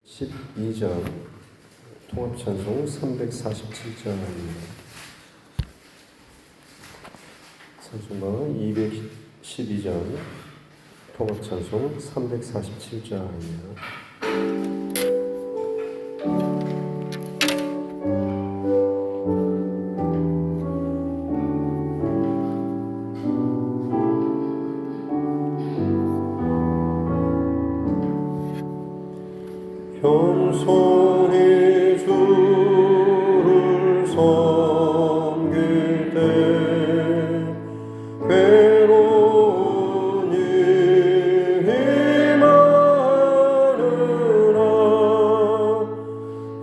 12장 통합찬송 347장입니다. 찬송가는 212장 통합찬송 347장입니다. 겸손히 주를 섬길 때 괴로운 일이 많으나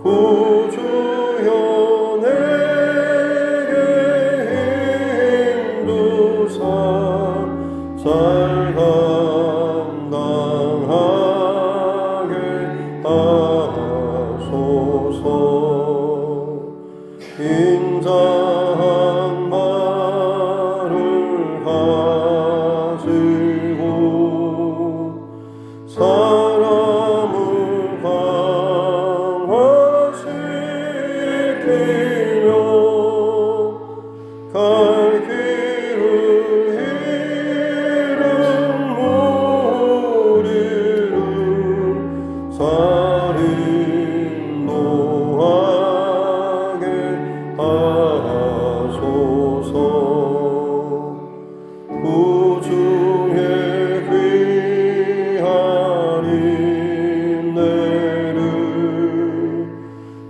구주여 내게 힘주사 잘 감당하게 하소서. 인자한 말을 가지고 사람을 강화시키며 갈 길을 잃은 무리를 인도하게 하소서. 구주의 귀한 인내를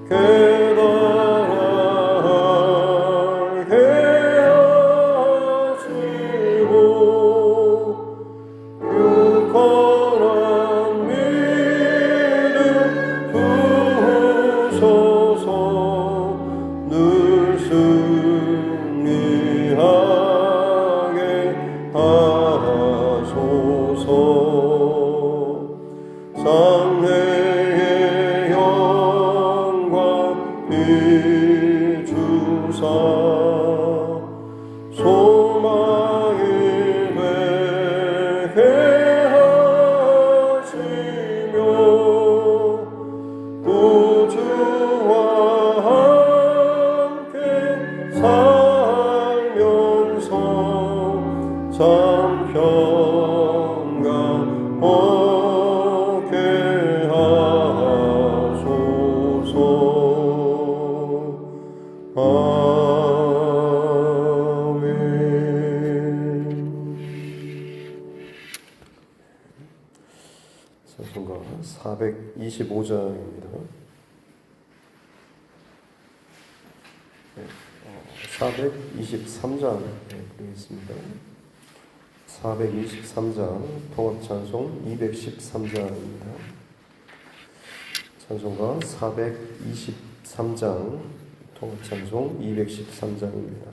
깨달아 알게 하시고 유권한 믿음 주소서. 늘 승리하게 하소서. 장래의 영광 비추사 소망이 되게 하시며 구주와 함께 살면서 참 평강 얻게 하소서. 아멘. 찬송가 425장입니다. 423장 부르겠습니다. 423장 통합찬송 213장입니다. 찬송가 423장 통합찬송 213장입니다.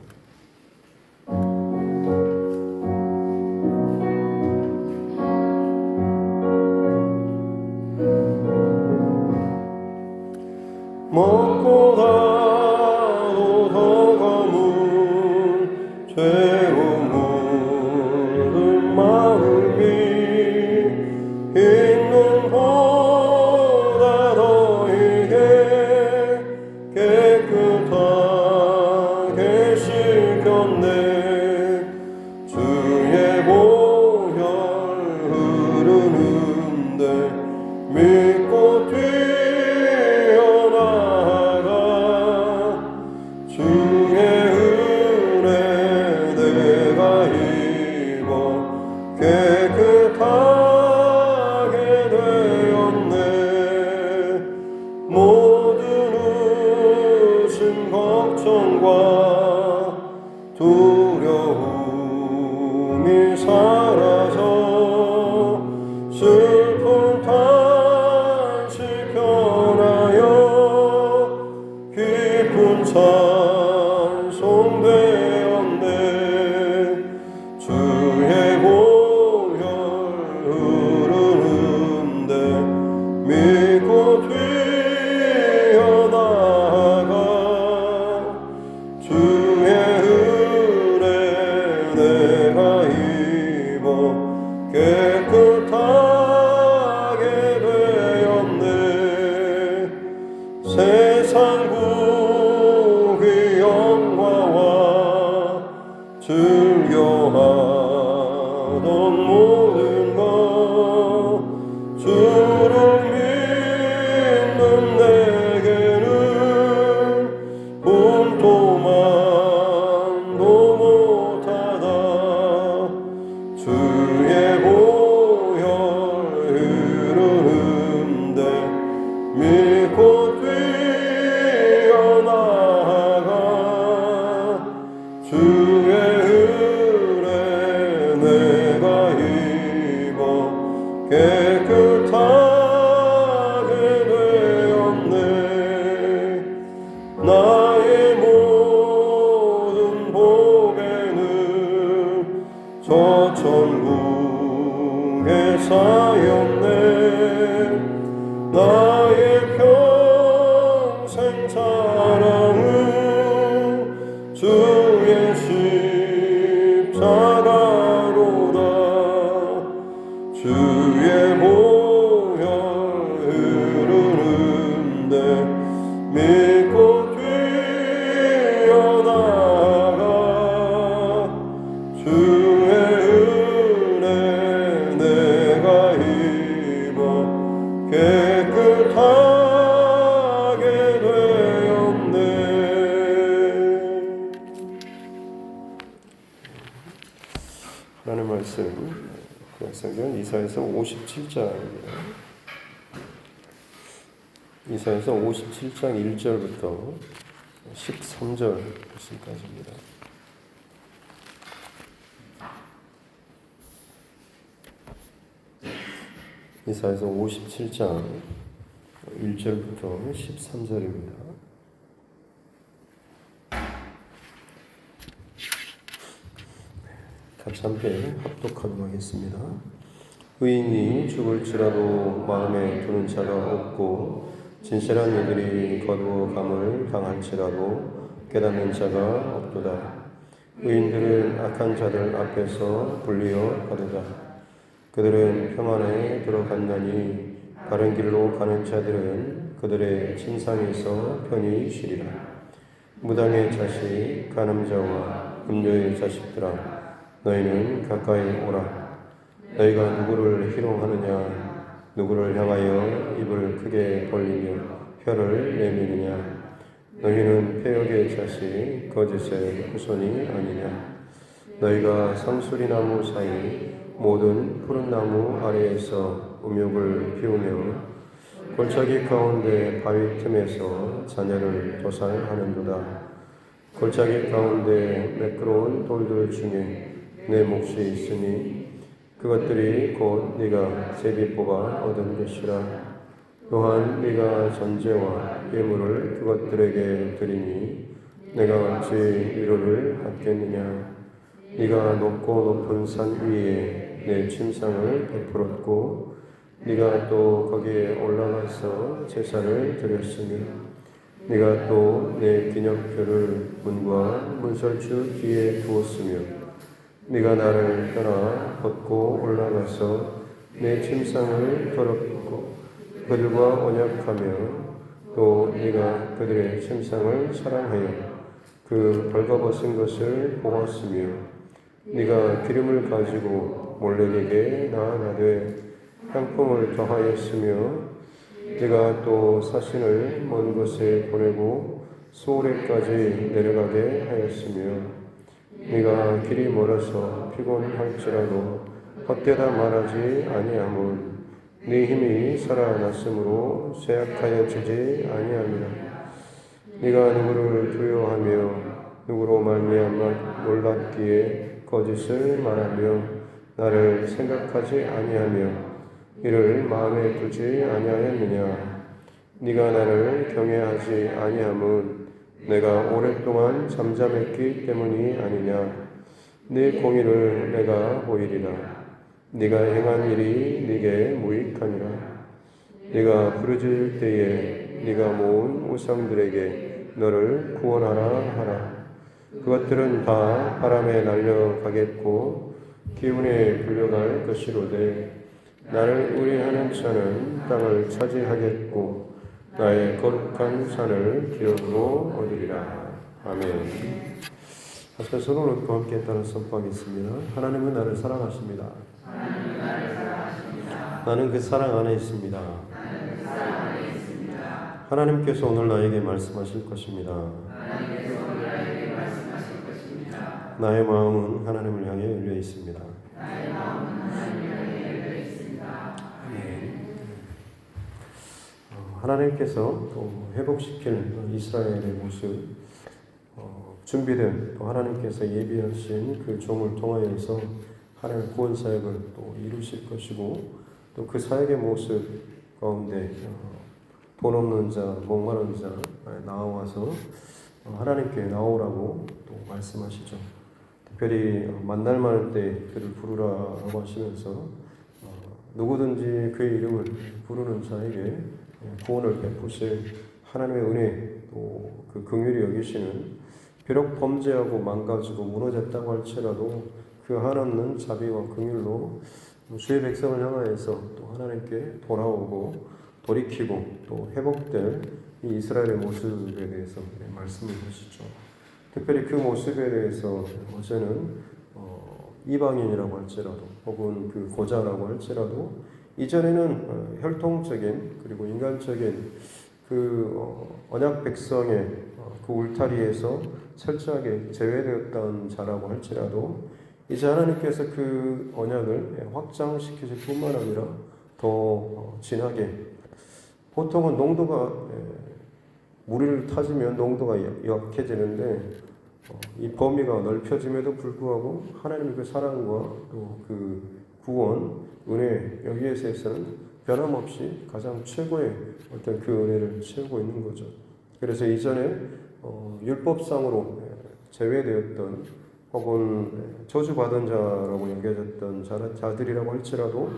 먹보다도 더 검은 죄로 물든 마음이 있는 보다 더 이게 깨끗하게 씻겼네. 주의 보혈 흐르는데 믿고 뛰어나가 주의 은혜 내가 입어 깨끗하게 되었네. 모든 의심 걱정과 두려움이 사라져 슬픈 탄식 변하여 깊은 찬송 되었네. 주의 보혈 흐르는데 믿고 뛰어나가 주의 은혜 내가 입어 깨끗하게 되었네. 믿고 뛰어나가 주의 은혜 내가 입어 깨끗하게 되었네. 나의 모든 복에는 저 천국에 쌓였네. 나의 평생 사랑은 주의 십자가로다. 주의 보혈 흐르는데 믿고 뛰어나가 주의 은혜 내가 입어 깨끗하게 되었네. 하나님 말씀 성경 이사야서 57장입니다. 이사야서 57장 1절부터 13절 말씀까지입니다. 이사야서 57장 1절부터 13절입니다. 같이 함께 합독하도록 하겠습니다. 의인이 죽을지라도 마음에 두는 자가 없고 진실한 이들이 거두어감을 당할지라도 깨닫는 자가 없도다. 의인들은 악한 자들 앞에서 불리어 가도다. 그들은 평안에 들어갔나니 바른 길로 가는 자들은 그들의 침상에서 편히 쉬리라. 무당의 자식 간음자와 음료의 자식들아, 너희는 가까이 오라. 너희가 누구를 희롱하느냐? 누구를 향하여 입을 크게 벌리며 혀를 내미느냐? 너희는 폐역의 자식 거짓의 후손이 아니냐? 너희가 상수리나무 사이 모든 푸른 나무 아래에서 음욕을 피우며 골짜기 가운데 바위 틈에서 자녀를 도살하는도다. 골짜기 가운데 매끄러운 돌들 중에 내 몫이 있으니 그것들이 곧 네가 제비 뽑아 얻은 것이라. 또한 네가 전제와 예물을 그것들에게 드리니 내가 어찌 위로를 받겠느냐. 네가 높고 높은 산 위에 내 침상을 베풀었고 네가 또 거기에 올라가서 제사를 드렸으며 네가 또 내 기념표를 문과 문설주 뒤에 두었으며 네가 나를 떠나 걷고 올라가서 내 침상을 더럽히고 그들과 언약하며 또 네가 그들의 침상을 사랑하여 그 벌거벗은 것을 보았으며 네가 기름을 가지고 몰렉에게 나아가되 향품을 더하였으며 네가 또 사신을 먼 곳에 보내고 소울에까지 내려가게 하였으며 네가 길이 멀어서 피곤할지라도 헛되다 말하지 아니하면 네 힘이 살아났으므로 쇠약하여지지 아니하리라. 네가 누구를 두려워하며 누구로 말미암아 놀랍기에 거짓을 말하며 나를 생각하지 아니하며 이를 마음에 두지 아니하였느냐. 네가 나를 경외하지 아니함은 내가 오랫동안 잠잠했기 때문이 아니냐. 네 공의를 내가 보이리라. 네가 행한 일이 네게 무익하니라. 네가 부르짖을 때에 네가 모은 우상들에게 너를 구원하라 하라. 그것들은 다 바람에 날려가겠고 기운에 불려갈 것이로되 나를 의뢰하는 자는 땅을 차지하겠고 나의 거룩한 산을 기업으로 얻으리라. 아멘. 앞서 손을 놓고 함께 따라 선포하겠습니다. 하나님은 나를 사랑하십니다. 나는 그 사랑 안에 있습니다. 하나님께서 오늘 나에게 말씀하실 것입니다. 나의 마음은 하나님을 향해 열려 있습니다. 하나님께서 또 회복시킬 이스라엘의 모습, 준비된 또 하나님께서 예비하신 그 종을 통하여서 하나님의 구원 사역을 또 이루실 것이고, 또 그 사역의 모습 가운데 돈 없는 자, 목마른 자 나와서 하나님께 나오라고 또 말씀하시죠. 특별히 만날 만할 때 그를 부르라고 하시면서 누구든지 그의 이름을 부르는 자에게 구원을 베푸실 하나님의 은혜, 또 그 긍휼히 여기시는, 비록 범죄하고 망가지고 무너졌다고 할지라도 그 한없는 자비와 긍휼로 주의 백성을 향하여서 또 하나님께 돌아오고 돌이키고 또 회복될 이 이스라엘의 모습에 대해서 말씀을 하시죠. 특별히 그 모습에 대해서 어제는 이방인이라고 할지라도 혹은 그 고자라고 할지라도 이전에는 혈통적인 그리고 인간적인 그 언약 백성의 그 울타리에서 철저하게 제외되었던 자라고 할지라도 이제 하나님께서 그 언약을 확장시키실 뿐만 아니라 더 진하게, 보통은 농도가 물을 타지면 농도가 약해지는데 이 범위가 넓혀짐에도 불구하고 하나님의 그 사랑과 또 그 구원, 은혜, 여기에서는 변함없이 가장 최고의 어떤 그 은혜를 채우고 있는 거죠. 그래서 이전에 율법상으로 제외되었던 혹은 저주받은 자라고 여겨졌던 자들이라고 할지라도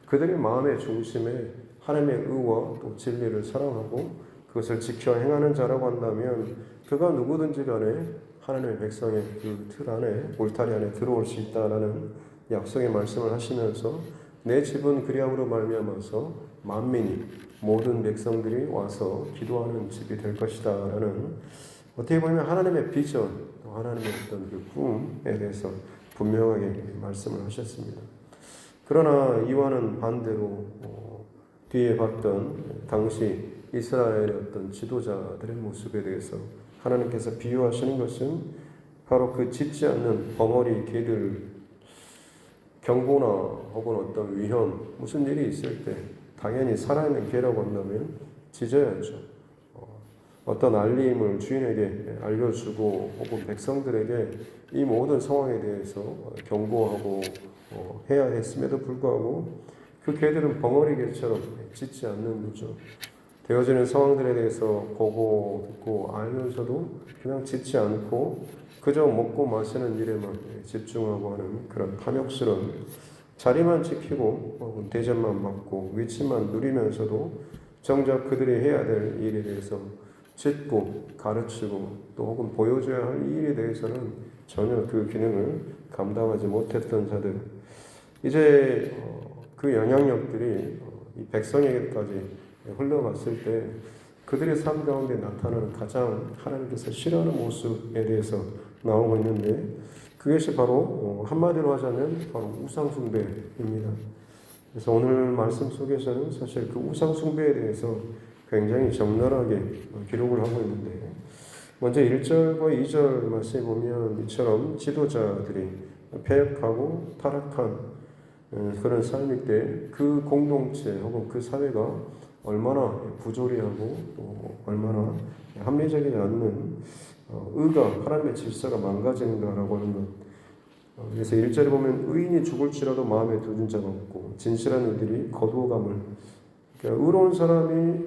그들의 마음의 중심에 하나님의 의와 또 진리를 사랑하고 그것을 지켜 행하는 자라고 한다면 그가 누구든지 간에 하나님의 백성의 그 틀 안에, 울타리 안에 들어올 수 있다라는 약속의 말씀을 하시면서 내 집은 그리함으로 말미암아서 만민이, 모든 백성들이 와서 기도하는 집이 될 것이다 라는, 어떻게 보면 하나님의 비전, 하나님의 어떤 그 꿈에 대해서 분명하게 말씀을 하셨습니다. 그러나 이와는 반대로 뒤에 봤던 당시 이스라엘의 어떤 지도자들의 모습에 대해서 하나님께서 비유하시는 것은 바로 그 짖지 않는 벙어리 개들, 경보나 혹은 어떤 위험, 무슨 일이 있을 때 당연히 살아있는 개라고 한다면 짖어야죠. 어떤 알림을 주인에게 알려주고 혹은 백성들에게 이 모든 상황에 대해서 경고하고 해야 했음에도 불구하고 그 개들은 벙어리 개처럼 짖지 않는 거죠. 되어지는 상황들에 대해서 보고 듣고 알면서도 그냥 짖지 않고 그저 먹고 마시는 일에만 집중하고 하는 그런 탐욕스러운, 자리만 지키고 혹은 대접만 받고 위치만 누리면서도 정작 그들이 해야 될 일에 대해서 짖고 가르치고 또 혹은 보여줘야 할 일에 대해서는 전혀 그 기능을 감당하지 못했던 자들, 이제 그 영향력들이 이 백성에게까지 흘러갔을 때 그들의 삶 가운데 나타나는 가장 하나님께서 싫어하는 모습에 대해서 나오고 있는데, 그것이 바로 한마디로 하자면 바로 우상숭배입니다. 그래서 오늘 말씀 속에서는 사실 그 우상숭배에 대해서 굉장히 적나라하게 기록을 하고 있는데, 먼저 1절과 2절 말씀에 보면 이처럼 지도자들이 패역하고 타락한 그런 삶일 때 그 공동체 혹은 그 사회가 얼마나 부조리하고 또 얼마나 합리적이지 않는 의가, 하나님의 질서가 망가진다라고 하는 것. 그래서 1절에 보면 의인이 죽을지라도 마음에 두는 자가 없고 진실한 이들이 거두어감을, 그러니까 의로운 사람이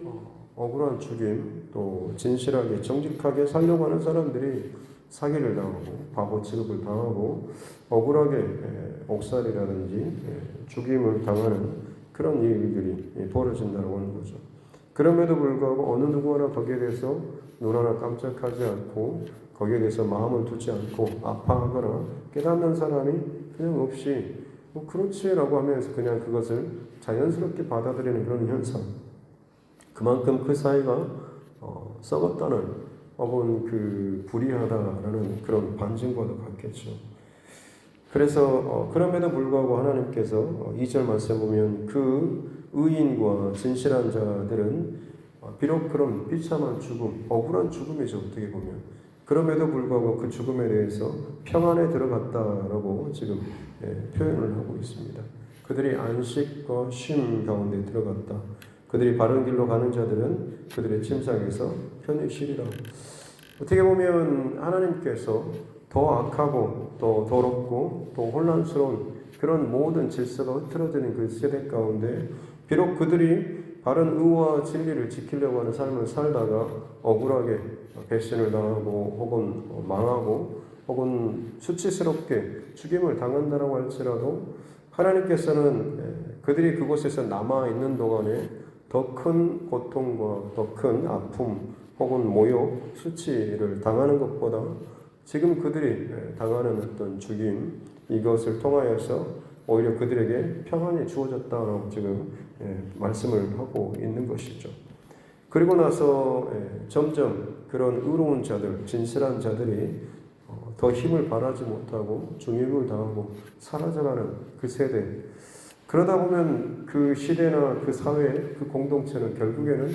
억울한 죽임, 또 진실하게 정직하게 살려고 하는 사람들이 사기를 당하고 바보 취급을 당하고 억울하게 옥살이라든지 죽임을 당하는 그런 일들이 벌어진다고 하는 거죠. 그럼에도 불구하고 어느 누구나 거기에 대해서 눈 하나 깜짝하지 않고 거기에 대해서 마음을 두지 않고 아파하거나 깨닫는 사람이 그냥 없이 그렇지라고 하면서 그냥 그것을 자연스럽게 받아들이는 그런 현상. 그만큼 그 사이가 썩었다는 혹은 그 불의하다라는 그런 반증과도 같겠죠. 그래서 그럼에도 불구하고 하나님께서 2절 말씀 보면 그 의인과 진실한 자들은 비록 그런 비참한 죽음, 억울한 죽음이죠, 어떻게 보면. 그럼에도 불구하고 그 죽음에 대해서 평안에 들어갔다라고 지금 표현을 하고 있습니다. 그들이 안식과 쉼 가운데 들어갔다. 그들이 바른 길로 가는 자들은 그들의 침상에서 편히 쉬리라. 어떻게 보면 하나님께서 더 악하고 더 더럽고 또 혼란스러운 그런 모든 질서가 흐트러지는 그 세대 가운데 비록 그들이 바른 의와 진리를 지키려고 하는 삶을 살다가 억울하게 배신을 당하고 혹은 망하고 혹은 수치스럽게 죽임을 당한다라고 할지라도 하나님께서는 그들이 그곳에서 남아있는 동안에 더 큰 고통과 더 큰 아픔 혹은 모욕, 수치를 당하는 것보다 지금 그들이 당하는 어떤 죽임 이것을 통하여서 오히려 그들에게 평안이 주어졌다라고 지금 말씀을 하고 있는 것이죠. 그리고 나서 점점 그런 의로운 자들, 진실한 자들이 더 힘을 발하지 못하고 중임을 당하고 사라져가는 그 세대. 그러다 보면 그 시대나 그 사회, 그 공동체는 결국에는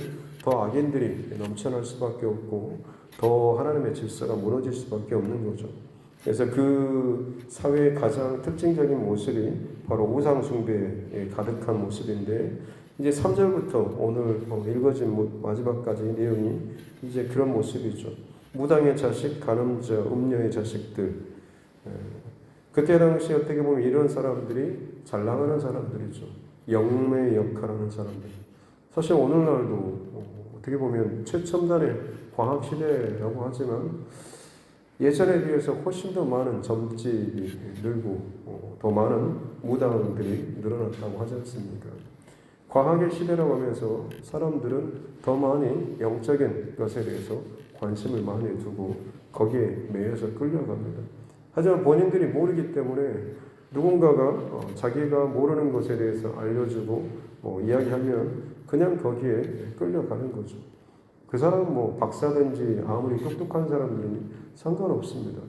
더 악인들이 넘쳐날 수밖에 없고 더 하나님의 질서가 무너질 수밖에 없는 거죠. 그래서 그 사회의 가장 특징적인 모습이 바로 우상 숭배에 가득한 모습인데 이제 3절부터 오늘 읽어진 마지막까지 내용이 이제 그런 모습이죠. 무당의 자식, 간음자, 음녀의 자식들. 그때 당시 어떻게 보면 이런 사람들이 잘 나가는 사람들이죠. 영매의 역할하는 사람들. 사실 오늘날도 어떻게 보면 최첨단의 과학시대라고 하지만 예전에 비해서 훨씬 더 많은 점집이 늘고 더 많은 무당들이 늘어났다고 하지 않습니까? 과학의 시대라고 하면서 사람들은 더 많이 영적인 것에 대해서 관심을 많이 두고 거기에 매여서 끌려갑니다. 하지만 본인들이 모르기 때문에 누군가가 자기가 모르는 것에 대해서 알려주고 이야기하면 그냥 거기에 끌려가는 거죠. 그 사람은 박사든지 아무리 똑똑한 사람들이 상관없습니다.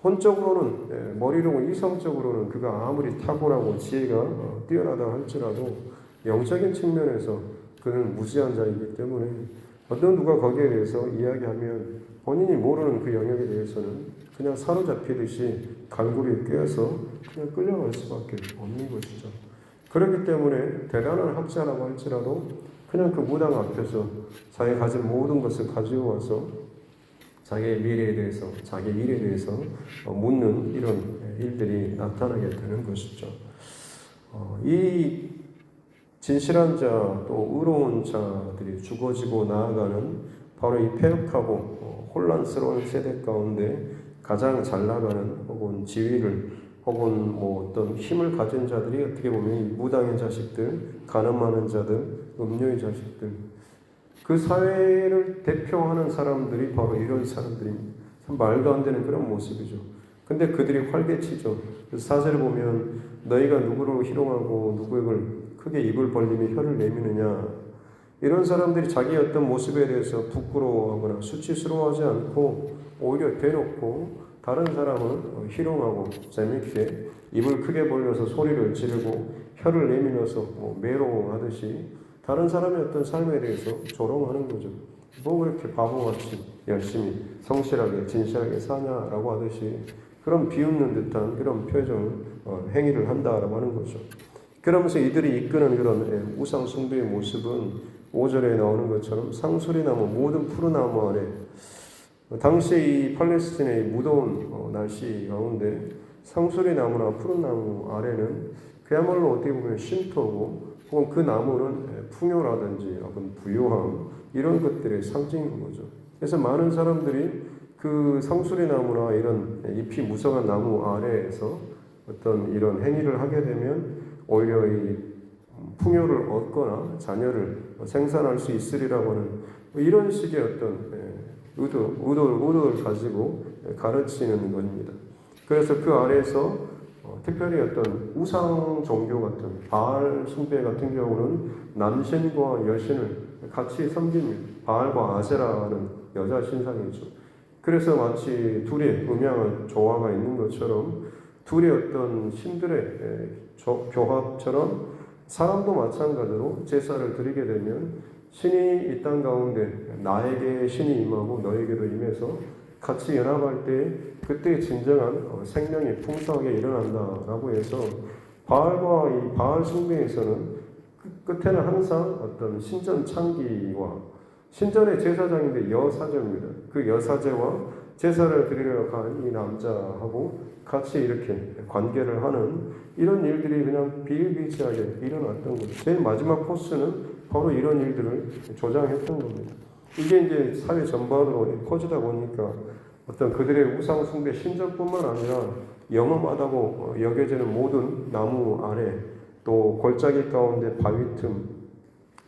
혼적으로는 머리로는 이성적으로는 그가 아무리 탁월하고 지혜가 뛰어나다 할지라도 영적인 측면에서 그는 무지한 자이기 때문에 어떤 누가 거기에 대해서 이야기하면 본인이 모르는 그 영역에 대해서는 그냥 사로잡히듯이 갈고리에 꿰어서 그냥 끌려갈 수밖에 없는 것이죠. 그렇기 때문에 대단한 학자라고 할지라도 그냥 그 무당 앞에서 자기가 가진 모든 것을 가지고 와서 자기의 미래에 대해서, 자기 일에 대해서 묻는 이런 일들이 나타나게 되는 것이죠. 이 진실한 자, 또 의로운 자들이 죽어지고 나아가는 바로 이 폐역하고 혼란스러운 세대 가운데 가장 잘 나가는 혹은 지위를 혹은 어떤 힘을 가진 자들이 어떻게 보면 이 무당의 자식들, 간음하는 자들, 음료의 자식들, 그 사회를 대표하는 사람들이 바로 이런 사람들입니다. 참 말도 안 되는 그런 모습이죠. 근데 그들이 활개치죠. 그래서 4절을 보면 너희가 누구를 희롱하고 누구를 크게 입을 벌리며 혀를 내미느냐. 이런 사람들이 자기의 어떤 모습에 대해서 부끄러워하거나 수치스러워하지 않고 오히려 대놓고 다른 사람을 희롱하고 재밌게 입을 크게 벌려서 소리를 지르고 혀를 내밀어서 매롱하듯이 다른 사람의 어떤 삶에 대해서 조롱하는 거죠. 그렇게 바보같이 열심히 성실하게 진실하게 사냐라고 하듯이 그런 비웃는 듯한 그런 표정 행위를 한다라고 하는 거죠. 그러면서 이들이 이끄는 그런 우상 숭배의 모습은 5절에 나오는 것처럼 상수리나무 모든 푸른 나무 아래 당시 이 팔레스틴의 무더운 날씨 가운데 상수리나무나 푸른 나무 아래는 그야말로 어떻게 보면 쉼터고 혹은 그 나무는 풍요라든지 혹은 부유함 이런 것들의 상징인 거죠. 그래서 많은 사람들이 그 상수리나무나 이런 잎이 무성한 나무 아래에서 어떤 이런 행위를 하게 되면 오히려 이 풍요를 얻거나 자녀를 생산할 수 있으리라고 하는 이런 식의 어떤 의도를 가지고 가르치는 것입니다. 그래서 그 아래에서 특별히 어떤 우상 종교 같은 바알 숭배 같은 경우는 남신과 여신을 같이 섬깁니다. 바알과 아세라는 여자 신상이죠. 그래서 마치 둘의 음양한 조화가 있는 것처럼 둘의 어떤 신들의 교합처럼 사람도 마찬가지로 제사를 드리게 되면 신이 이 땅 가운데 나에게 신이 임하고 너에게도 임해서 같이 연합할 때 그때 진정한 생명이 풍성하게 일어난다라고 해서 바알과 이 바알 숭배에서는 끝에는 항상 어떤 신전 창기와 신전의 제사장인데 여사제입니다. 그 여사제와 제사를 드리러 간 이 남자하고 같이 이렇게 관계를 하는 이런 일들이 그냥 비일비재하게 일어났던 거죠. 제일 마지막 코스는 바로 이런 일들을 조장했던 겁니다. 이게 이제 사회 전반으로 퍼지다 보니까 어떤 그들의 우상 숭배 신전뿐만 아니라 영험하다고 여겨지는 모든 나무 아래 또 골짜기 가운데 바위 틈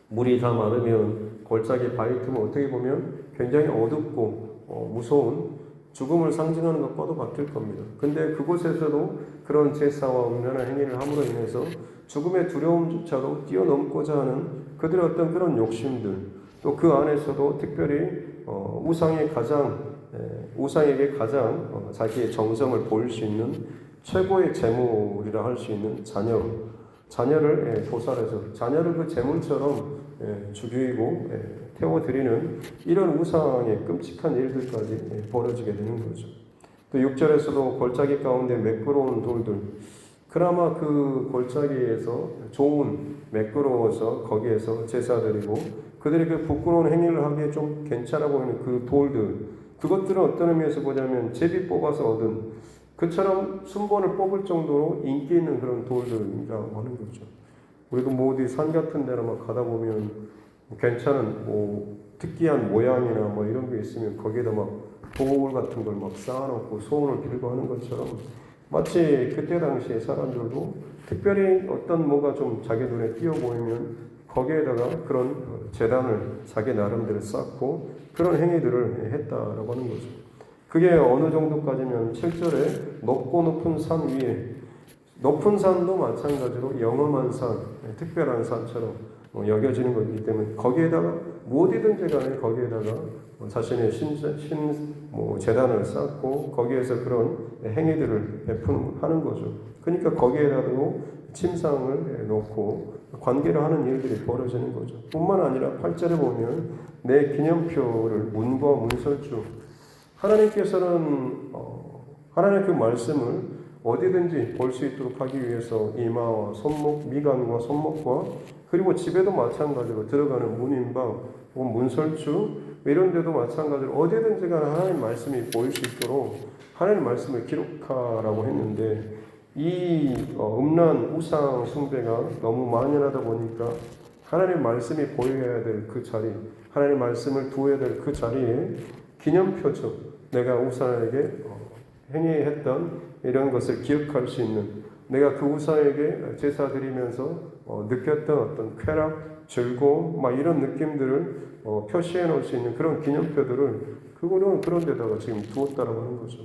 물이 다 마르면 골짜기 바위 틈은 어떻게 보면 굉장히 어둡고 무서운 죽음을 상징하는 것과도 같을 겁니다. 근데 그곳에서도 그런 제사와 음란한 행위를 함으로 인해서 죽음의 두려움조차도 뛰어넘고자 하는 그들의 어떤 그런 욕심들 또 그 안에서도 특별히 우상에게 가장 자기의 정성을 보일 수 있는 최고의 재물이라 할 수 있는 자녀를 도살해서 자녀를 그 재물처럼 죽이고 태워드리는 이런 우상의 끔찍한 일들까지 벌어지게 되는 거죠. 또 6절에서도 골짜기 가운데 매끄러운 돌들 그나마 그 골짜기에서 좋은 매끄러워서 거기에서 제사드리고 그들이 그 부끄러운 행위를 하기에 좀 괜찮아 보이는 그 돌들 그것들은 어떤 의미에서 보자면 제비 뽑아서 얻은 그처럼 순번을 뽑을 정도로 인기 있는 그런 돌들이라고 하는 거죠. 우리도 뭐 어디 산 같은 데나 막 가다 보면 괜찮은 뭐 특이한 모양이나 뭐 이런 게 있으면 거기에다 막 돌 같은 걸 막 쌓아놓고 소원을 빌고 하는 것처럼 마치 그때 당시에 사람들도 특별히 어떤 뭐가 좀 자기 눈에 띄어 보이면 거기에다가 그런 제단을 자기 나름대로 쌓고 그런 행위들을 했다라고 하는 거죠. 그게 어느 정도까지면 7절에 높고 높은 산 위에 높은 산도 마찬가지로 영험한 산, 특별한 산처럼 여겨지는 것이기 때문에 거기에다가 무엇이든지 간에 거기에다가 자신의 재단을 쌓고 거기에서 그런 행위들을 하는 거죠. 그러니까 거기에다도 침상을 놓고 관계를 하는 일들이 벌어지는 거죠. 뿐만 아니라 8절에 보면 내 기념표를 문과 문설주 하나님께서는 하나님의 그 말씀을 어디든지 볼 수 있도록 하기 위해서 이마와 손목, 미간과 손목과 그리고 집에도 마찬가지로 들어가는 문인방 혹은 문설주 이런 데도 마찬가지로 어디든지 간에 하나님 말씀이 보일 수 있도록 하나님 말씀을 기록하라고 했는데 이 음란 우상 숭배가 너무 만연하다 보니까 하나님 말씀이 보여야 될 그 자리 하나님 말씀을 두어야 될 그 자리에 기념표죠. 내가 우상에게 행위했던 이런 것을 기억할 수 있는 내가 그 우상에게 제사 드리면서 느꼈던 어떤 쾌락, 즐거움 막 이런 느낌들을 표시해 놓을 수 있는 그런 기념표들을 그거는 그런 데다가 지금 두었다라고 하는 거죠.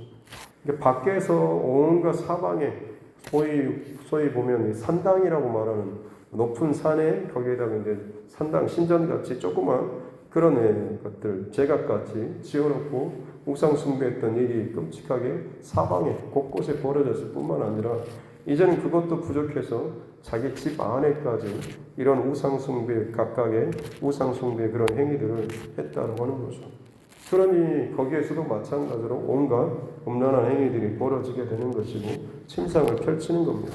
그러니까 밖에서 온갖 사방에 소위 보면 산당이라고 말하는 높은 산에 거기에다가 이제 산당 신전같이 조그만 그런 것들 제각같이 지어놓고 우상 숭배했던 일이 끔찍하게 사방에 곳곳에 벌어졌을 뿐만 아니라 이제는 그것도 부족해서 자기 집 안에까지 이런 우상 숭배 각각의 우상 숭배 그런 행위들을 했다고 하는 거죠. 그러니 거기에서도 마찬가지로 온갖 음란한 행위들이 벌어지게 되는 것이고 침상을 펼치는 겁니다.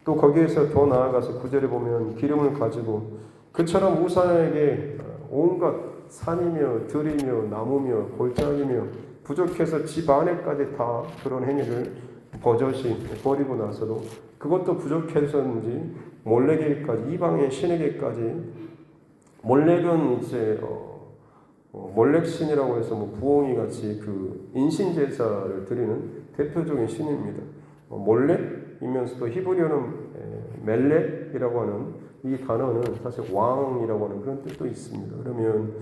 또 거기에서 더 나아가서 9절에 보면 기름을 가지고 그처럼 우상에게 온갖 산이며 들이며 나무며 골짜기며 부족해서 집 안에까지 다 그런 행위를 버젓이 버리고 나서도 그것도 부족해서인지 몰렉에게까지 이방의 신에게까지 몰렉은 이제 몰렉신이라고 해서 뭐 부엉이 같이 그 인신 제사를 드리는 대표적인 신입니다. 몰렉이면서도 히브리어는 멜렉이라고 하는 이 단어는 사실 왕이라고 하는 그런 뜻도 있습니다. 그러면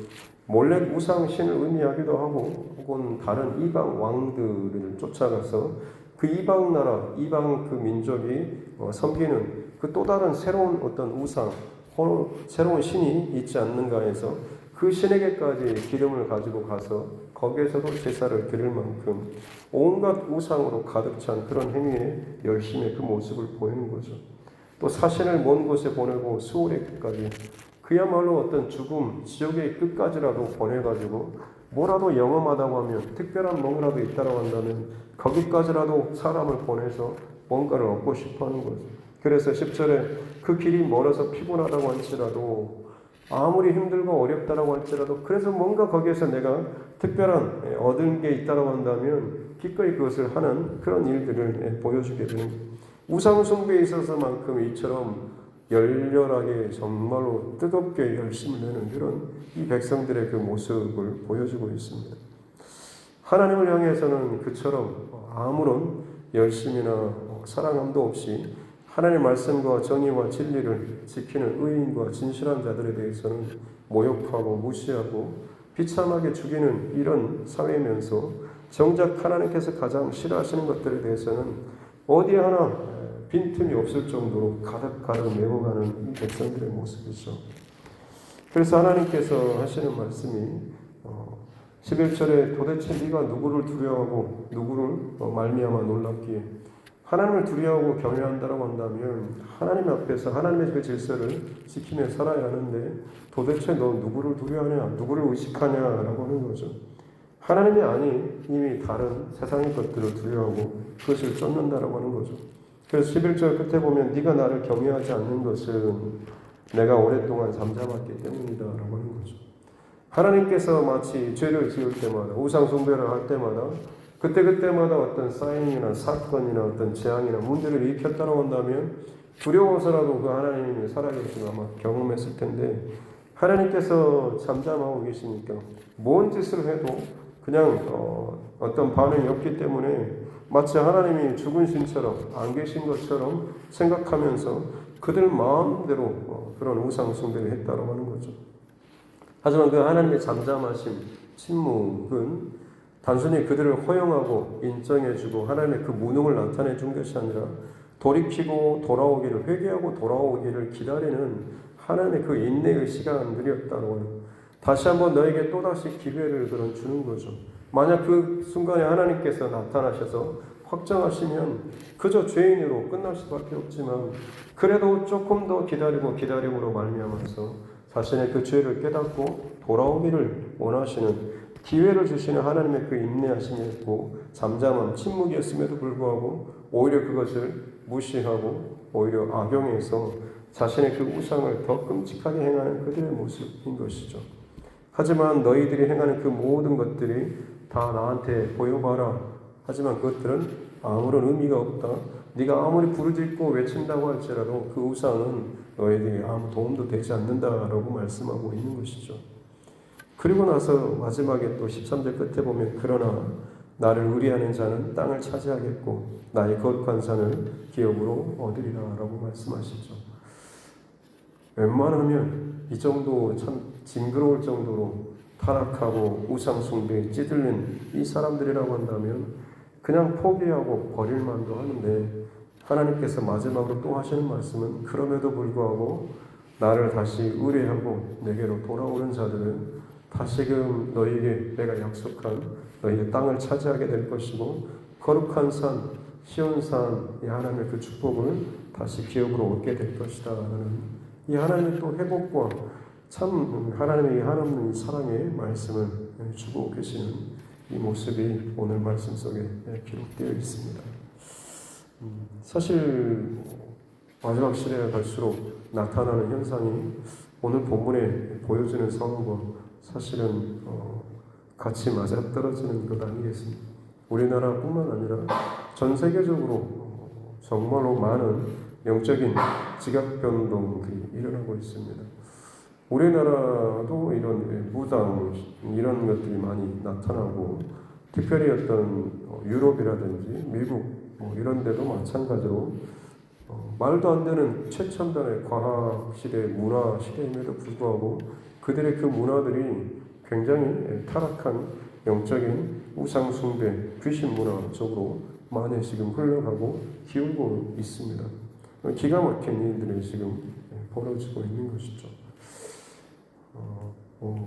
몰렉 우상 신을 의미하기도 하고 혹은 다른 이방 왕들을 쫓아가서 그 이방 나라, 이방 그 민족이 섬기는 그 또 다른 새로운 어떤 우상, 새로운 신이 있지 않는가 해서 그 신에게까지 기름을 가지고 가서 거기에서도 제사를 드릴 만큼 온갖 우상으로 가득 찬 그런 행위의 열심의 그 모습을 보이는 거죠. 또 사신을 먼 곳에 보내고 수월의 끝까지 그야말로 어떤 죽음, 지옥의 끝까지라도 보내가지고 뭐라도 영험하다고 하면 특별한 뭔가라도 있다고 한다면 거기까지라도 사람을 보내서 뭔가를 얻고 싶어 하는 거죠. 그래서 10절에 그 길이 멀어서 피곤하다고 할지라도 아무리 힘들고 어렵다라고 할지라도 그래서 뭔가 거기에서 내가 특별한 얻은 게 있다고 한다면 기꺼이 그것을 하는 그런 일들을 보여주게 되는 거예요. 우상 숭배에 있어서만큼 이처럼 열렬하게 정말로 뜨겁게 열심을 내는 그런 이 백성들의 그 모습을 보여주고 있습니다. 하나님을 향해서는 그처럼 아무런 열심이나 사랑함도 없이 하나님의 말씀과 정의와 진리를 지키는 의인과 진실한 자들에 대해서는 모욕하고 무시하고 비참하게 죽이는 이런 사회면서 정작 하나님께서 가장 싫어하시는 것들에 대해서는 어디 하나 빈틈이 없을 정도로 가득 메워가는 이 백성들의 모습이죠. 그래서 하나님께서 하시는 말씀이 11절에 도대체 네가 누구를 두려워하고 누구를 말미암아 놀랍기에 하나님을 두려워하고 경외한다라고 한다면 하나님 앞에서 하나님의 그 질서를 지키며 살아야 하는데 도대체 너 누구를 두려워하냐 누구를 의식하냐라고 하는 거죠. 하나님이 아닌 이미 다른 세상의 것들을 두려워하고 그것을 쫓는다라고 하는 거죠. 그래서 11절 끝에 보면 네가 나를 경외하지 않는 것은 내가 오랫동안 잠잠했기 때문이다 라고 하는 거죠. 하나님께서 마치 죄를 지을 때마다 우상 숭배를 할 때마다 그때마다 어떤 사인이나 사건이나 어떤 재앙이나 문제를 일으켰다고 한다면 두려워서라도 그 하나님이 살아계시고 아마 경험했을 텐데 하나님께서 잠잠하고 계시니까 뭔 짓을 해도 그냥 어떤 반응이 없기 때문에 마치 하나님이 죽은 신처럼 안 계신 것처럼 생각하면서 그들 마음대로 그런 우상 숭배를 했다고 하는 거죠. 하지만 그 하나님의 잠잠하심, 침묵은 단순히 그들을 허용하고 인정해주고 하나님의 그 무능을 나타내 준 것이 아니라 돌이키고 돌아오기를 회개하고 돌아오기를 기다리는 하나님의 그 인내의 시간들이었다고 하는 다시 한번 너에게 또다시 기회를 그런 주는 거죠. 만약 그 순간에 하나님께서 나타나셔서 확정하시면 그저 죄인으로 끝날 수밖에 없지만 그래도 조금 더 기다림으로 말미암아서 자신의 그 죄를 깨닫고 돌아오기를 원하시는 기회를 주시는 하나님의 그 인내하심이 있고 잠잠함, 침묵이었음에도 불구하고 오히려 그것을 무시하고 오히려 악용해서 자신의 그 우상을 더 끔찍하게 행하는 그들의 모습인 것이죠. 하지만 너희들이 행하는 그 모든 것들이 다 나한테 보여봐라. 하지만 그것들은 아무런 의미가 없다. 네가 아무리 부르짖고 외친다고 할지라도 그 우상은 너희들이 아무 도움도 되지 않는다라고 말씀하고 있는 것이죠. 그리고 나서 마지막에 또 13절 끝에 보면 그러나 나를 의리하는 자는 땅을 차지하겠고 나의 거룩한 산을 기업으로 얻으리라 라고 말씀하시죠. 웬만하면 이 정도 참 징그러울 정도로 타락하고 우상 숭배에 찌들린 이 사람들이라고 한다면 그냥 포기하고 버릴 만도 하는데 하나님께서 마지막으로 또 하시는 말씀은 그럼에도 불구하고 나를 다시 의뢰하고 내게로 돌아오는 자들은 다시금 너희에게 내가 약속한 너희의 땅을 차지하게 될 것이고 거룩한 산, 시온산 이 하나님의 그 축복을 다시 기업으로 얻게 될 것이다 라는 이 하나님의 또 회복과 참 하나님의 하나님의 사랑의 말씀을 주고 계시는 이 모습이 오늘 말씀 속에 기록되어 있습니다. 사실 마지막 시대가 갈수록 나타나는 현상이 오늘 본문에 보여주는 상황과 사실은 같이 맞아떨어지는 것 아니겠습니까? 우리나라뿐만 아니라 전 세계적으로 정말로 많은 영적인 지각 변동들이 일어나고 있습니다. 우리나라도 이런 무당 이런 것들이 많이 나타나고 특별히 어떤 유럽이라든지 미국 이런 데도 마찬가지로 말도 안 되는 최첨단의 과학 시대, 문화 시대임에도 불구하고 그들의 그 문화들이 굉장히 타락한 영적인 우상 숭배, 귀신 문화 쪽으로 많이 지금 흘러가고 기울고 있습니다. 기가 막힌 일들이 지금 벌어지고 있는 것이죠.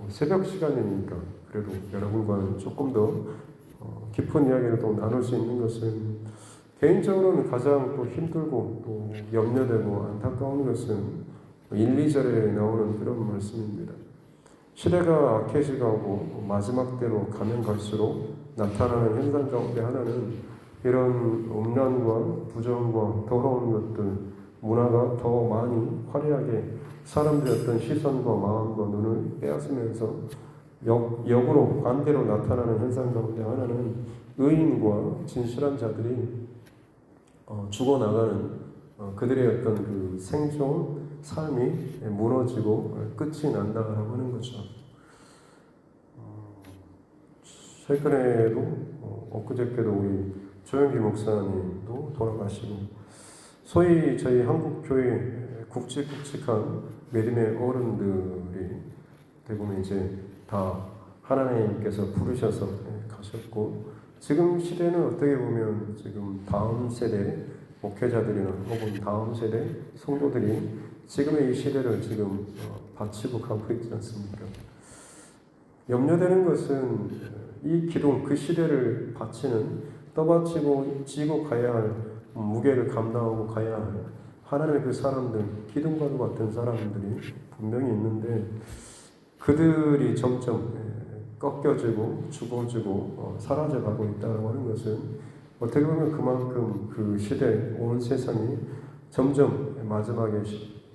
새벽 시간이니까 그래도 여러분과는 조금 더 깊은 이야기를 또 나눌 수 있는 것은 개인적으로는 가장 또 힘들고 또 염려되고 안타까운 것은 1, 2절에 나오는 그런 말씀입니다. 시대가 악해지고 마지막 때로 가면 갈수록 나타나는 현상 가운데 하나는 이런 음란과 부정과 더러운 것들 문화가 더 많이 화려하게 사람들의 어떤 시선과 마음과 눈을 빼앗으면서 역으로 반대로 나타나는 현상 가운데 하나는 의인과 진실한 자들이 죽어나가는 그들의 어떤 그 생존 삶이 무너지고 끝이 난다라고 하는 거죠. 최근에도 엊그저께도 우리 조영기 목사님도 돌아가시고 소위 저희 한국교회 굵직굵직한 믿음의 어른들이 대부분 이제 다 하나님께서 부르셔서 가셨고 지금 시대는 어떻게 보면 지금 다음 세대 목회자들이나 혹은 다음 세대 성도들이 지금의 이 시대를 지금 바치고 가고 있지 않습니까? 염려되는 것은 이 기둥, 그 시대를 바치는 떠받치고 지고 가야 할 무게를 감당하고 가야 할 하나님의 그 사람들, 기둥과도 같은 사람들이 분명히 있는데 그들이 점점 꺾여지고 죽어지고 사라져가고 있다고 하는 것은 어떻게 보면 그만큼 그 시대, 온 세상이 점점 마지막에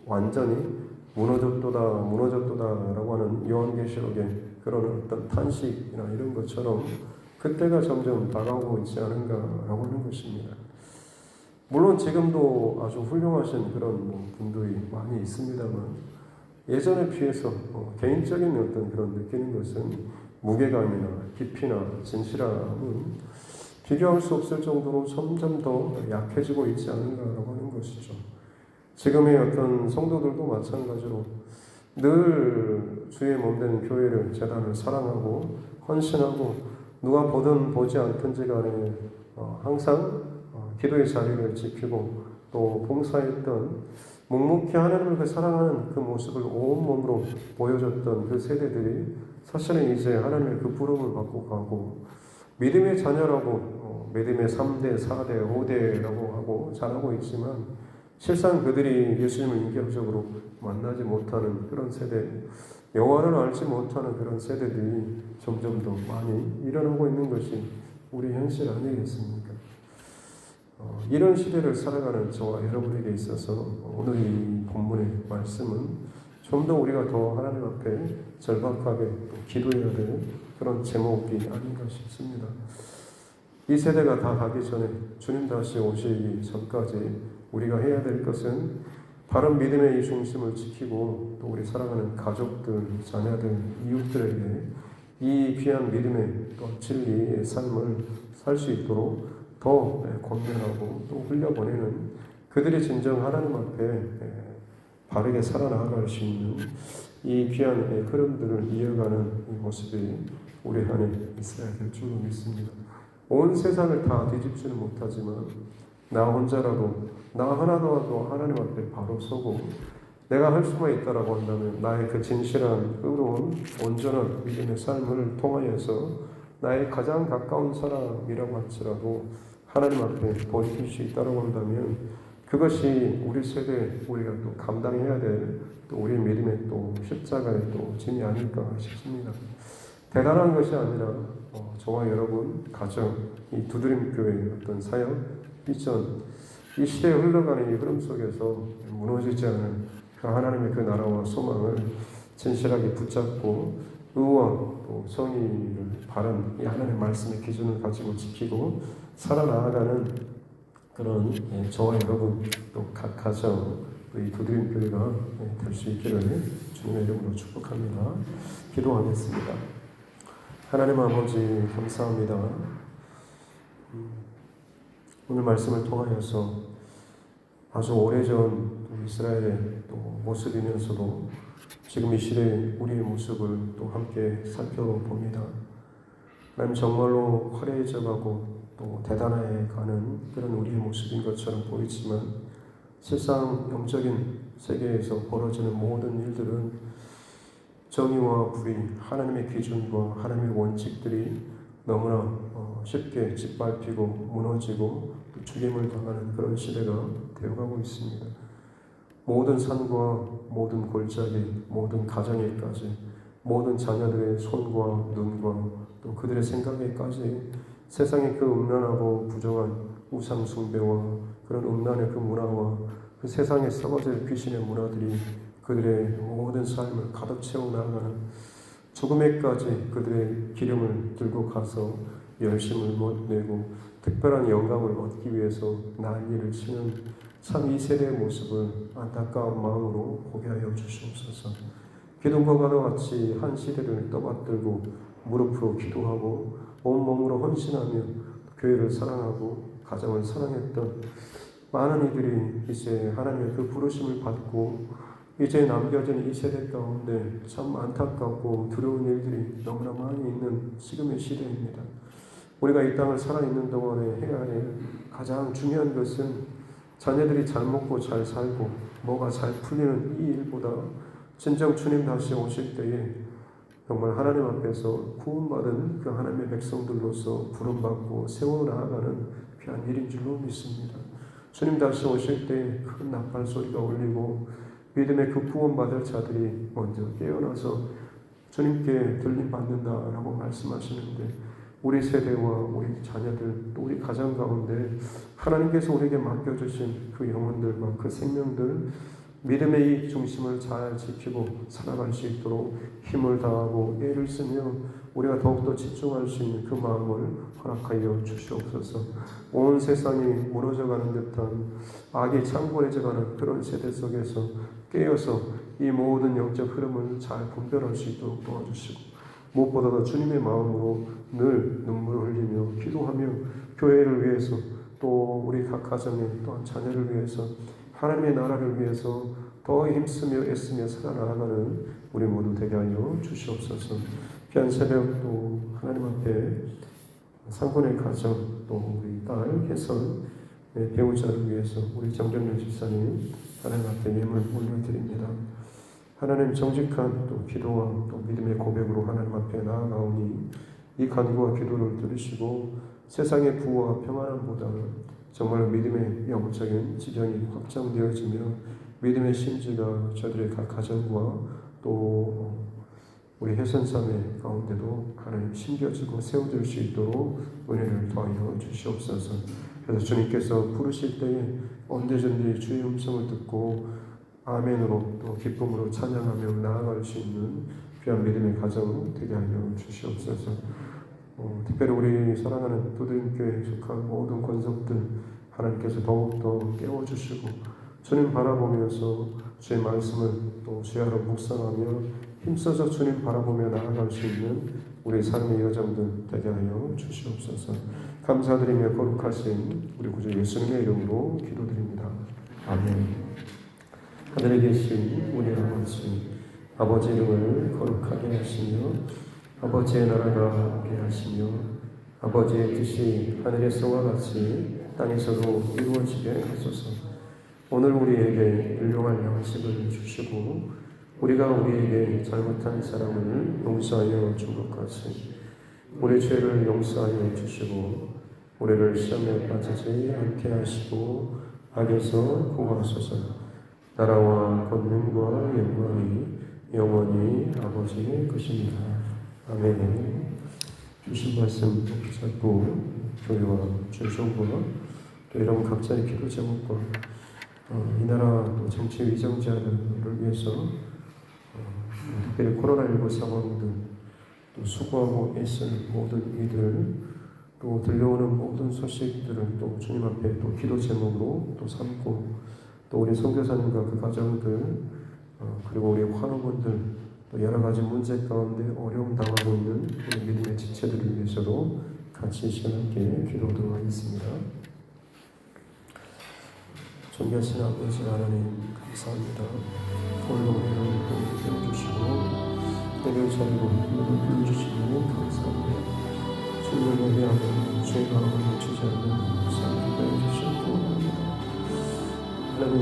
완전히 무너졌도다라고 하는 요한계시록의 그런 어떤 탄식이나 이런 것처럼 그때가 점점 다가오고 있지 않은가라고 하는 것입니다. 물론 지금도 아주 훌륭하신 그런 분들이 많이 있습니다만 예전에 비해서 개인적인 어떤 그런 느끼는 것은 무게감이나 깊이나 진실함은 비교할 수 없을 정도로 점점 더 약해지고 있지 않은가라고 하는 것이죠. 지금의 어떤 성도들도 마찬가지로 늘 주의 몸된 교회를 재단을 사랑하고 헌신하고 누가 보든 보지 않든지 간에 항상 기도의 자리를 지키고 또 봉사했던 묵묵히 하나님을 그 사랑하는 그 모습을 온몸으로 보여줬던 그 세대들이 사실은 이제 하나님의 그 부름을 받고 가고 믿음의 자녀라고 믿음의 3대, 4대, 5대라고 하고 잘하고 있지만 실상 그들이 예수님을 인격적으로 만나지 못하는 그런 세대, 여호와를 알지 못하는 그런 세대들이 점점 더 많이 일어나고 있는 것이 우리 현실 아니겠습니까? 이런 시대를 살아가는 저와 여러분에게 있어서 오늘 이 본문의 말씀은 좀 더 우리가 더 하나님 앞에 절박하게 기도해야 될 그런 제목이 아닌가 싶습니다. 이 세대가 다 가기 전에 주님 다시 오시기 전까지 우리가 해야 될 것은 바른 믿음의 이 중심을 지키고 또 우리 사랑하는 가족들, 자녀들, 이웃들에게 이 귀한 믿음의 또 진리의 삶을 살 수 있도록 더 권면하고 또 흘려보내는 그들이 진정 하나님 앞에 바르게 살아나갈 수 있는 이 귀한 흐름들을 이어가는 이 모습이 우리 안에 있어야 될 줄로 믿습니다. 온 세상을 다 뒤집지는 못하지만 나 혼자라도 나 하나라도 하나님 앞에 바로 서고 내가 할 수만 있다라고 한다면 나의 그 진실한 의로운 온전한 믿음의 삶을 통하여서 나의 가장 가까운 사람이라고 할지라도 하나님 앞에 버릴 수 있다고 한다면 그것이 우리 세대 우리가 또 감당해야 될 또 우리 믿음의 또 십자가의 또 짐이 아닐까 싶습니다. 대단한 것이 아니라 저와 여러분 가정 이 두드림 교회의 어떤 사역 비전 이 시대에 흘러가는 이 흐름 속에서 무너지지 않은 그 하나님의 그 나라와 소망을 진실하게 붙잡고 의와 또 성의를 바른 이 하나님의 말씀의 기준을 가지고 지키고 살아나가는 그런 저와 여러분 또 각 가정 이 두드림 교회가 될 수 있기를 주님의 이름으로 축복합니다. 기도하겠습니다. 하나님 아버지 감사합니다. 오늘 말씀을 통하여서 아주 오래전 이스라엘의 또 모습이면서도 지금 이 시대의 우리의 모습을 또 함께 살펴봅니다. 하나님 정말로 화려해져가고 또 대단해가는 그런 우리의 모습인 것처럼 보이지만 실상 영적인 세계에서 벌어지는 모든 일들은 정의와 불의, 하나님의 기준과 하나님의 원칙들이 너무나 쉽게 짓밟히고 무너지고 또 죽임을 당하는 그런 시대가 되어가고 있습니다. 모든 산과 모든 골짜기, 모든 가정에까지, 모든 자녀들의 손과 눈과 또 그들의 생각에까지 세상의 그 음란하고 부정한 우상 숭배와 그런 음란의 그 문화와 그 세상에 썩어질 귀신의 문화들이 그들의 모든 삶을 가득 채워 나가는 죽음에까지 그들의 기름을 들고 가서 열심을 못 내고 특별한 영감을 얻기 위해서 난리를 치는 참 이 세대의 모습을 안타까운 마음으로 보게 하여 주시옵소서. 기둥과 같이 한 시대를 떠받들고 무릎으로 기도하고 온몸으로 헌신하며 교회를 사랑하고 가정을 사랑했던 많은 이들이 이제 하나님의 그 부르심을 받고 이제 남겨진 이 세대 가운데 참 안타깝고 두려운 일들이 너무나 많이 있는 지금의 시대입니다. 우리가 이 땅을 살아있는 동안에 해야 할 가장 중요한 것은 자녀들이 잘 먹고 잘 살고 뭐가 잘 풀리는 이 일보다 진정 주님 다시 오실 때에 정말 하나님 앞에서 구원받은 그 하나님의 백성들로서 부름받고 세워나가는 귀한 일인 줄로 믿습니다. 주님 다시 오실 때 큰 나팔 소리가 울리고 믿음의 그 구원받을 자들이 먼저 깨어나서 주님께 들림받는다라고 말씀하시는데 우리 세대와 우리 자녀들 또 우리 가정 가운데 하나님께서 우리에게 맡겨주신 그 영혼들과 그 생명들 믿음의 이 중심을 잘 지키고 살아갈 수 있도록 힘을 다하고 애를 쓰며 우리가 더욱더 집중할 수 있는 그 마음을 허락하여 주시옵소서. 온 세상이 무너져가는 듯한 악이 창궐해져가는 그런 세대 속에서 깨어서 이 모든 영적 흐름을 잘 분별할 수 있도록 도와주시고 무엇보다도 주님의 마음으로 늘 눈물을 흘리며 기도하며 교회를 위해서 또 우리 각 가정에 또한 자녀를 위해서 하나님의 나라를 위해서 더 힘쓰며 애쓰며 살아나가는 우리 모두 되게 하여 주시옵소서. 귀한 새벽 또 하나님 앞에 상권의 가정 또 우리 딸 혜선 배우자를 위해서 우리 정정렬 집사님 하나님 앞에 예물 올려드립니다. 하나님 정직한 또 기도와 또 믿음의 고백으로 하나님 앞에 나아가오니 이 간구와 기도를 들으시고 세상의 부와 평안함보다는 정말 믿음의 영적인 지경이 확장되어지며 믿음의 심지가 저들의 각 가정과 또 우리 혜선사회 가운데도 하나님 심겨지고 세워질 수 있도록 은혜를 더하여 주시옵소서. 그래서 주님께서 부르실 때에 언제든지 주의 음성을 듣고 아멘으로 또 기쁨으로 찬양하며 나아갈 수 있는 귀한 믿음의 가정 되게 하여 주시옵소서. 특별히 우리 사랑하는 두드림교회에 속한 모든 권속들 하나님께서 더욱더 깨워주시고 주님 바라보면서 주의 말씀을 또 주야로 묵상하며 힘써서 주님 바라보며 나아갈 수 있는 우리 삶의 여정들 되게 하여 주시옵소서. 감사드리며 거룩하신 우리 구주 예수님의 이름으로 기도드립니다. 아멘. 하늘에 계신 우리 아버지 이름을 거룩하게 하시며 아버지의 나라가 함께 하시며 아버지의 뜻이 하늘에서와 같이 땅에서도 이루어지게 하소서. 오늘 우리에게 일용할 양식을 주시고 우리가 우리에게 잘못한 사람을 용서하여 준 것 같이 우리 죄를 용서하여 주시고 우리를 시험에 빠지지 않게 하시고 악에서 구하소서. 나라와 권능과 영광이 영원히 아버지의 것입니다. 아멘. 주신 말씀 붙잡고 교회와 주정부와 또 여러분 각자의 기도 제목과 이 나라 또 정치 위정자들을 위해서 특별히 코로나19 상황들 또 수고하고 애쓴 모든 이들 또 들려오는 모든 소식들을 또 주님 앞에 또 기도 제목으로 또 삼고 또 우리 선교사님과 그 가정들 그리고 우리 환우분들 또 여러 가지 문제 가운데 어려움 당하고 있는 우리 믿음의 지체들을 위해서도 같이 시원하게 기도하도록 하겠습니다. 존귀하신 아버지 하나님 감사합니다. 오늘도 우리를 깨워주시고 내가 자리로 우리를 불러주시니 감사합니다. 주님을 위하여 죄가 멈추지 않는 삶을 배워주시고 합니다. 하나님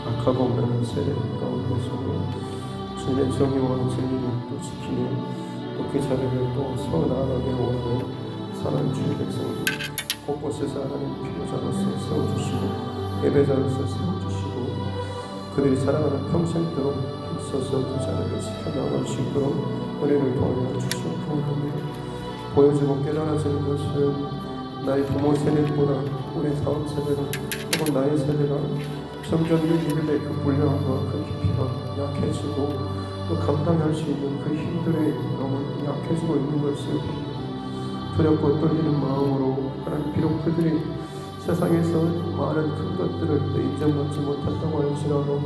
악하고 없는 세대 가운데서 주님의 정의와 진리를 또 지키며 또 그 자리를 또 세워나가게 원하는 사랑하는 주의 백성들 곳곳에서 하나님 필요자로서 세워주시고 예배자로서 세워주시고 그들이 살아가는 평생도록 힘써서 그 자리를 지켜나갈 수 있도록 은혜를 도와주시옵소서. 합니다. 보여지고 깨달아지는 것은 나의 부모 세대보다 우리 다음 세대는 하고 나의 세대가 점점 이 믿음의 그 분량과 그 깊이가 약해지고 또 감당할 수 있는 그 힘들이 너무 약해지고 있는 것을 두렵고 떨리는 마음으로 하나님, 비록 그들이 세상에서 많은 큰 것들을 또 인정받지 못한다고 할지라도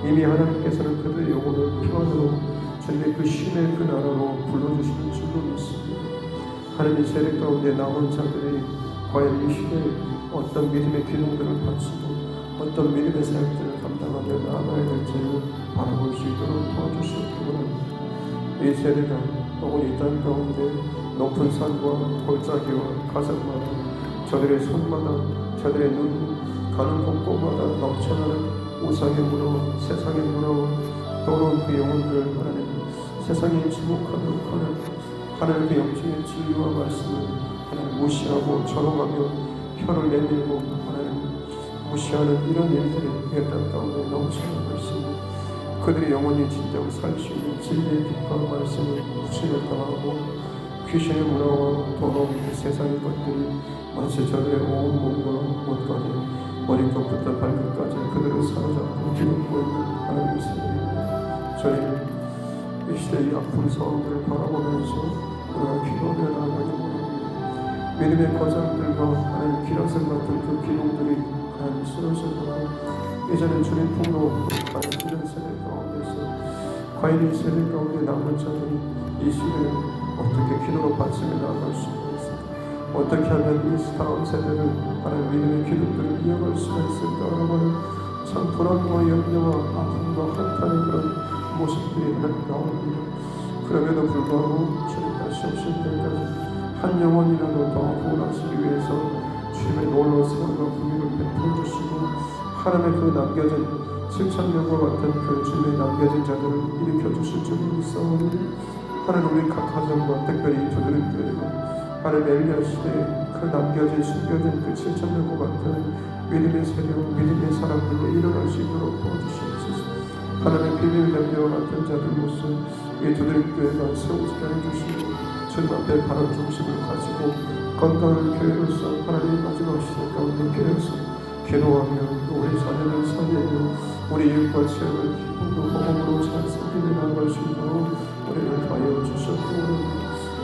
이미 하나님께서는 그들의 영혼을 평안으로 주님의 그 신의 그 나라로 불러주시는 줄로 믿습니다. 하나님의 세례 가운데 남은 자들이 과연 이 시대에 어떤 믿음의 기능들을 바치고 어떤 믿음의 사역들을 감당하며 나아가야 될지를 바라볼 수 있도록 도와주시기 원합니다. 이 세대가 혹은 이 땅 가운데 높은 산과 골짜기와 가장마다 저들의 손마다 저들의 눈 가는 곳곳마다 넘쳐나는 우상의 문화와 세상의 문화와 더러운 그 영혼들, 하나님, 세상이 주목하도록 하는 하나님의 영적인 진리와 말씀을 하나님 무시하고 저롱하며 혀를 내밀고 하나님 무시하는 이런 일들이 이 땅 가운데 넘쳐나고 있습니다. 그들이 영원히 진정 살 수 있는 진리의 빛과 말씀을 무시를 당하고 귀신의 문화와 더러운 그 세상의 것들이 마치 저들의 온 몸과 몸까지 머리끝부터 발끝까지 그들을 사로잡고 뒤덮고 있는 하나님의 세대입니다. 저희는 이 시대의 아픈 상황들을 바라보면서 기도하며 나아가기 원합니다. 믿음의 거장들과 하나님 기라성 같은 그 기둥들이 하나님 쓰러져서 이제는 주님 품으로 가는 이런 세대 가운데서 과연 이 세대 가운데 남은 자들이 이 시대에 어떻게 기도로 받침에 나아갈 수 있을까? 어떻게 하면 이 다음 세대를 하나님 믿음의 기도들을 이어갈 수가 있을까라고 하는 참 불안과 염려와 아픔과 한탄의 그런 모습들이 나옵니다. 그럼에도 불구하고 주님 다시 오실 때까지 한 영혼이라도 더 구원하시기 위해서 주님의 놀라운 사랑과 긍휼을 베풀어 주시고 하나님의 그 남겨진 7,000명과 같은 그 주님의 남겨진 자들을 일으켜 주실 줄 믿사오니 하나님, 우리 각 가정과 특별히 두드림 교회가 하나님 엘리야 시대에 그 남겨진 숨겨진 그 7,000명과 같은 믿음의 세력, 믿음의 사람들로 일어날 수 있도록 도와주시옵소서. 하나님의 비밀 연대와 같은 자들로서 이 두드림 교회가 세우게 해주시고 주님 앞에 바른 중심을 가지고 건강한 교회로서 하나님의 마지막 시대 가운데 교회에서 기도하며 우리 자녀를 살리며 우리 이웃과 지역을 기쁨과 호흡으로 잘 살리며 나아갈 수 있도록 우리를 하여 주셨고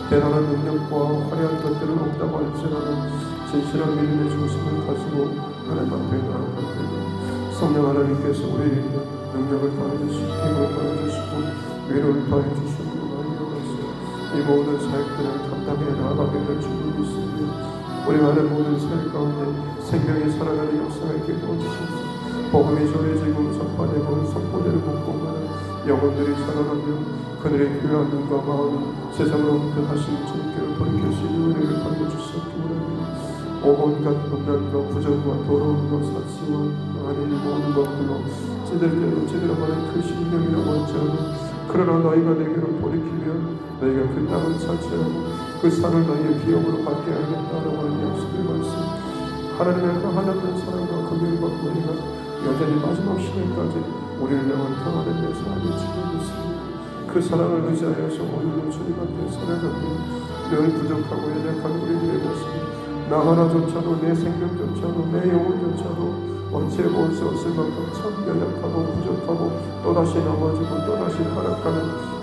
대단한 능력과 화려한 것들을 없다고 할지라도 진실한 믿음의 중심을 가지고 하나님 앞에 나아갈 때 성령 하나님께서 우리에게 능력을 더해주시고 힘을 더해주시고 위로를 더해주시고 이 모든 사역들을 감당해 나아가게 될 줄 믿습니다. 우리 많은 모든 사역 가운데 생명이 살아가는 역사가 있게 도와주시옵소서. 복음이 전해지고 전파되고 선포되는 곳곳마다 영혼들이 살아나며 그들의 귀한 눈과 마음이 세상으로부터 다시 주님께로 돌이킬 수 있는 은혜를 더해주시옵기 원합니다. 온갖 분란과 부정과 더러움과 사치와 아닌 모든 것들로 찌들어가는 그 심령이라고 할지라도 그러나 너희가 내게로 돌이키면 너희가 그 땅을 차지하고 그 산을 너희의 기업으로 받게 하겠다라고 하는 약속의 말씀, 하나님의 그 하나님 사랑과 긍휼과 은혜가 여전히 마지막 시간까지 우리를 향한 평안의 메시지를 주고 있습니다. 그 사랑을 의지하여서 오늘도 주님 앞에 살아가며 늘 부족하고 연약한 우리들의 모습, 나 하나조차도 내 생명조차도 내 영혼조차도 언제 볼 수 없을 만큼 참 연약하고 부족하고 또다시 넘어지고 또다시 하락하는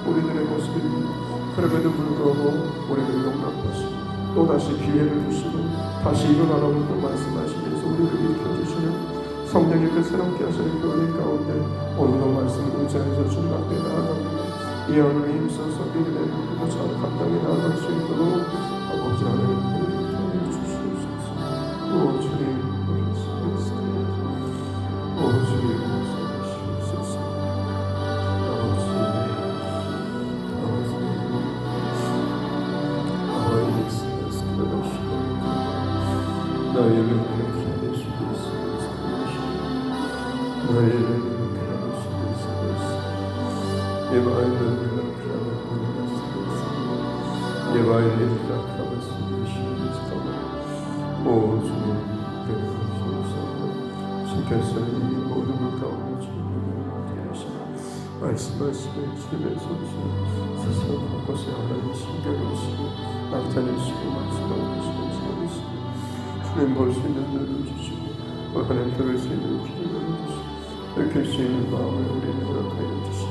우리들의 모습입니다. 그럼에도 불구하고 우리를 용납하시고 또다시 기회를 주시고 다시 일어나라고 또 말씀하시면서 우리를 일으켜주시는 성령의 그 새롭게 하시는 그 은혜 가운데 오늘도 말씀을 의지해서 주님 앞에 나아갑니다. 이 하늘에 힘써서 믿음의 믿음으로 잘 감당해 나아갈 수 있도록 아버지 하나님 은혜 주시옵소서. 오 주님 너희를 기다릴 수도 있습니다. 너희를 기다릴 수도 있습니다. 예바이를 기다릴 수도 있습니다. 예바이를 기다릴 수도 있습니다. 오 주님 기다리시옵소서. 주께서 이 모든 것 가운데 주님을 기다리시며 말씀하시며 주님의 손수 스스로 바꿔서 하나님 신경하시고 나타내시고 말씀하시고 주님 볼 수 있는 눈을 주시고 하나님 들을 수 있는 귀를 열어주시고 느낄 수 있는 마음을 우리에게 허락하여 주시고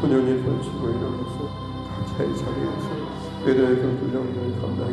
분연히 펼치고 일어나서 각자의 자리에서 예배의 경주장들을 감당해